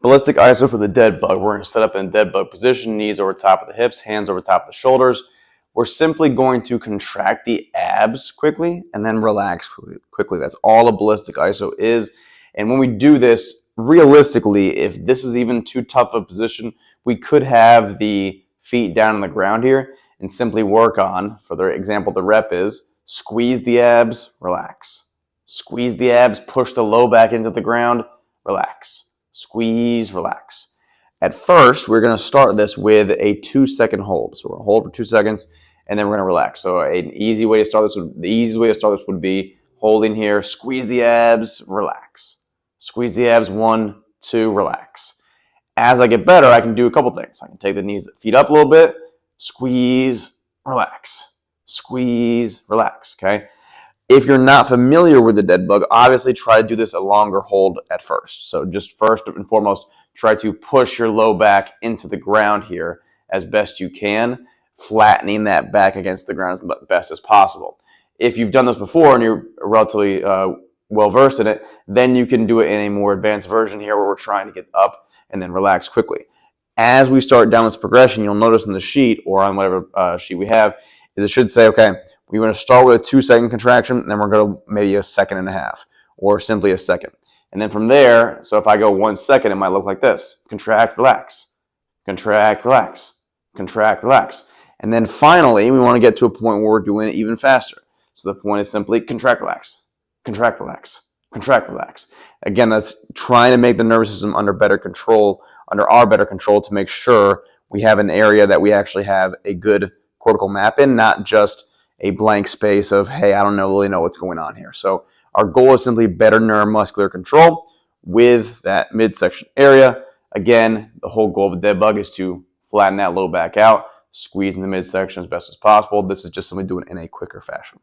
Ballistic ISO for the dead bug. We're going to set up in a dead bug position, knees over top of the hips, hands over top of the shoulders. We're simply going to contract the abs quickly and then relax quickly. That's all a ballistic ISO is. And when we do this, realistically, if this is even too tough a position, we could have the feet down on the ground here and simply work on, for the example, the rep is squeeze the abs, relax. Squeeze the abs, push the low back into the ground, relax. Squeeze, relax. At first, we're going to start this with a 2-second hold. So we're going to hold for 2 seconds, and then we're going to relax. So the easiest way to start this would be holding here, squeeze the abs, relax. Squeeze the abs, 1, 2, relax. As I get better, I can do a couple things. I can take the feet up a little bit, squeeze, relax. Squeeze, relax, okay? If you're not familiar with the dead bug, obviously try to do this a longer hold at first. So just first and foremost, try to push your low back into the ground here as best you can, flattening that back against the ground as best as possible. If you've done this before and you're relatively well versed in it, then you can do it in a more advanced version here where we're trying to get up and then relax quickly. As we start down this progression, you'll notice in the sheet or on whatever sheet we have, is it should say, okay, we're going to start with a 2-second contraction, and then we're going to maybe a 1.5 seconds, or simply a second. And then from there, so if I go 1 second, it might look like this. Contract, relax. Contract, relax. Contract, relax. And then finally, we want to get to a point where we're doing it even faster. So the point is simply contract, relax. Contract, relax. Contract, relax. Again, that's trying to make the nervous system under our better control to make sure we have an area that we actually have a good cortical map in, not just a blank space of, hey, I don't really know what's going on here. So our goal is simply better neuromuscular control with that midsection area. Again, the whole goal of the dead bug is to flatten that low back out, squeeze in the midsection as best as possible. This is just simply doing it in a quicker fashion.